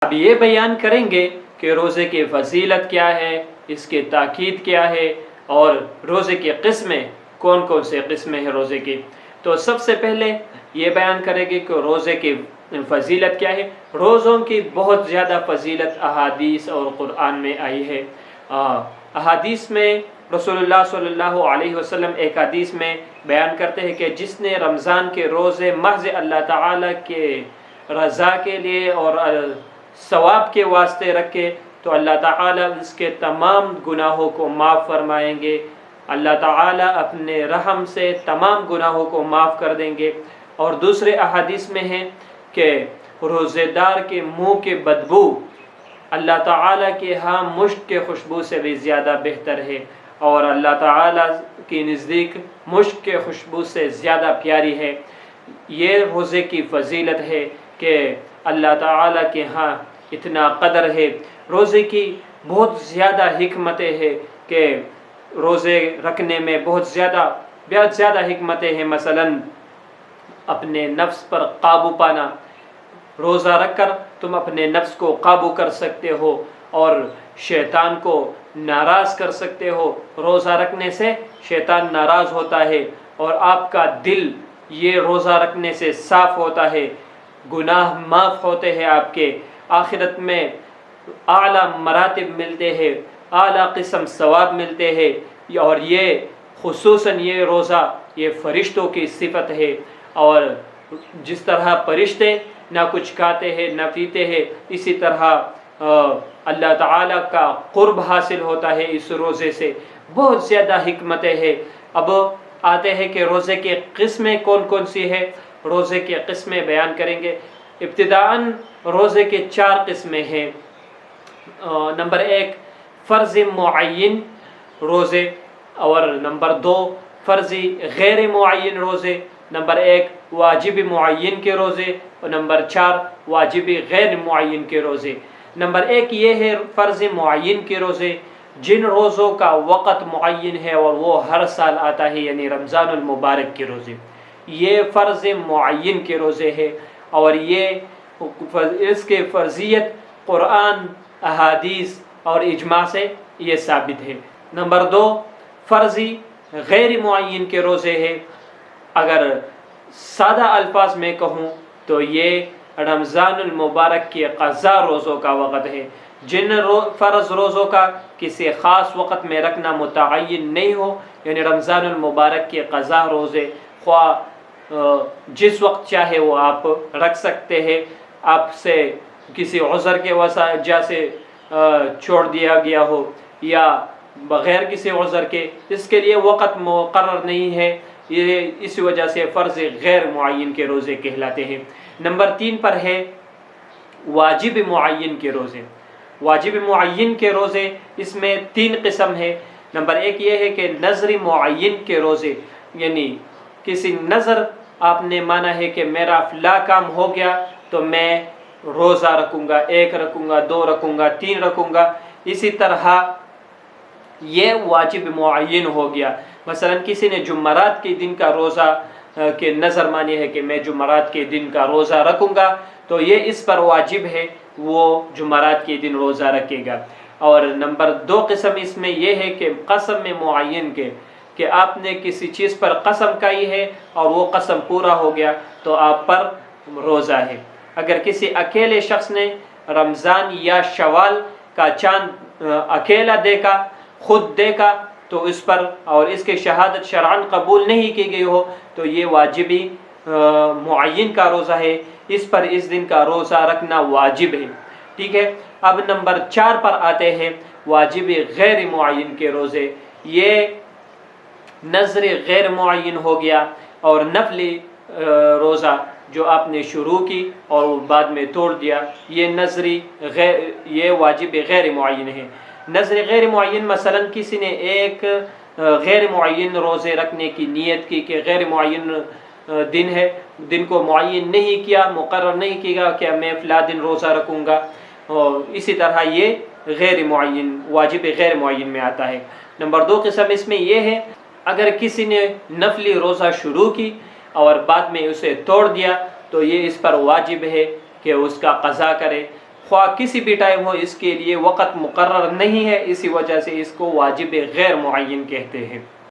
اب یہ بیان کریں گے کہ روزے کی فضیلت کیا ہے، اس کی تاکید کیا ہے، اور روزے کی قسمیں کون کون سے قسمیں ہیں روزے کی۔ تو سب سے پہلے یہ بیان کریں گے کہ روزے کی فضیلت کیا ہے۔ روزوں کی بہت زیادہ فضیلت احادیث اور قرآن میں آئی ہے۔ احادیث میں رسول اللہ صلی اللہ علیہ وسلم ایک حدیث میں بیان کرتے ہیں کہ جس نے رمضان کے روزے محض اللہ تعالیٰ کے رضا کے لیے اور ثواب کے واسطے رکھے تو اللہ تعالیٰ اس کے تمام گناہوں کو معاف فرمائیں گے، اللہ تعالیٰ اپنے رحم سے تمام گناہوں کو معاف کر دیں گے۔ اور دوسرے احادیث میں ہے کہ روزے دار کے منہ کی بدبو اللہ تعالیٰ کے ہاں مشک کے خوشبو سے بھی زیادہ بہتر ہے، اور اللہ تعالیٰ کی نزدیک مشک کے خوشبو سے زیادہ پیاری ہے۔ یہ روزے کی فضیلت ہے کہ اللہ تعالیٰ کے ہاں اتنا قدر ہے۔ روزے کی بہت زیادہ حکمتیں ہیں کہ روزے رکھنے میں بہت زیادہ حکمتیں ہیں۔ مثلا اپنے نفس پر قابو پانا، روزہ رکھ کر تم اپنے نفس کو قابو کر سکتے ہو اور شیطان کو ناراض کر سکتے ہو۔ روزہ رکھنے سے شیطان ناراض ہوتا ہے اور آپ کا دل یہ روزہ رکھنے سے صاف ہوتا ہے، گناہ معاف ہوتے ہیں، آپ کے آخرت میں اعلیٰ مراتب ملتے ہیں، اعلیٰ قسم ثواب ملتے ہیں۔ اور یہ خصوصاً یہ روزہ یہ فرشتوں کی صفت ہے، اور جس طرح فرشتے نہ کچھ کھاتے ہیں نہ پیتے ہیں، اسی طرح اللہ تعالیٰ کا قرب حاصل ہوتا ہے اس روزے سے۔ بہت زیادہ حکمتیں ہیں۔ اب آتے ہیں کہ روزے کی قسمیں کون کون سی ہے۔ روزے کی قسمیں بیان کریں گے۔ ابتداءً روزے کے 4 قسمیں ہیں۔ نمبر 1 فرض معین روزے، اور نمبر 2 فرضی غیر معین روزے، نمبر 1 واجب معین کے روزے، اور نمبر 4 واجب غیر معین کے روزے۔ نمبر 1 یہ ہے فرض معین کے روزے، جن روزوں کا وقت معین ہے اور وہ ہر سال آتا ہے، یعنی رمضان المبارک کے روزے، یہ فرض معین کے روزے ہیں، اور اس کے فرضیت قرآن، احادیث اور اجماع سے یہ ثابت ہے۔ نمبر 2 فرضی غیر معین کے روزے ہیں۔ اگر سادہ الفاظ میں کہوں تو یہ رمضان المبارک کے قضا روزوں کا وقت ہے۔ جن فرض روزوں کا کسی خاص وقت میں رکھنا متعین نہیں ہو، یعنی رمضان المبارک کے قضا روزے خواہ جس وقت چاہے وہ آپ رکھ سکتے ہیں، آپ سے کسی عذر کے وجہ سے چھوڑ دیا گیا ہو یا بغیر کسی عذر کے، اس کے لیے وقت مقرر نہیں ہے، یہ اس وجہ سے فرض غیر معین کے روزے کہلاتے ہیں۔ نمبر 3 پر ہے واجب معین کے روزے۔ واجب معین کے روزے اس میں 3 قسم ہے۔ نمبر 1 یہ ہے کہ نظر معین کے روزے، یعنی کسی نظر آپ نے مانا ہے کہ میرا فلاں کام ہو گیا تو میں روزہ رکھوں گا، 1 رکھوں گا، 2 رکھوں گا، 3 رکھوں گا، اسی طرح یہ واجب معین ہو گیا۔ مثلا کسی نے جمعرات کے دن کا روزہ کے نظر مانی ہے کہ میں جمعرات کے دن کا روزہ رکھوں گا، تو یہ اس پر واجب ہے، وہ جمعرات کے دن روزہ رکھے گا۔ اور نمبر 2 قسم اس میں یہ ہے کہ قسم میں معین کے، کہ آپ نے کسی چیز پر قسم کھائی ہے اور وہ قسم پورا ہو گیا تو آپ پر روزہ ہے۔ اگر کسی اکیلے شخص نے رمضان یا شوال کا چاند اکیلا دیکھا، خود دیکھا، تو اس پر اور اس کی شہادت شرعاً قبول نہیں کی گئی ہو تو یہ واجبی معین کا روزہ ہے، اس پر اس دن کا روزہ رکھنا واجب ہے۔ ٹھیک ہے، اب نمبر 4 پر آتے ہیں واجب غیر معین کے روزے۔ یہ نظر غیر معین ہو گیا، اور نفلی روزہ جو آپ نے شروع کی اور بعد میں توڑ دیا، یہ واجب غیر معین ہے۔ نظر غیر معین مثلا کسی نے ایک غیر معین روزے رکھنے کی نیت کی کہ غیر معین دن ہے، دن کو معین نہیں کیا، مقرر نہیں کیا کہ میں فلاں دن روزہ رکھوں گا، اور اسی طرح یہ غیر معین واجب غیر معین میں آتا ہے۔ نمبر 2 قسم اس میں یہ ہے، اگر کسی نے نفلی روزہ شروع کی اور بعد میں اسے توڑ دیا تو یہ اس پر واجب ہے کہ اس کا قضا کرے، خواہ کسی بھی ٹائم ہو، اس کے لیے وقت مقرر نہیں ہے، اسی وجہ سے اس کو واجب غیر معین کہتے ہیں۔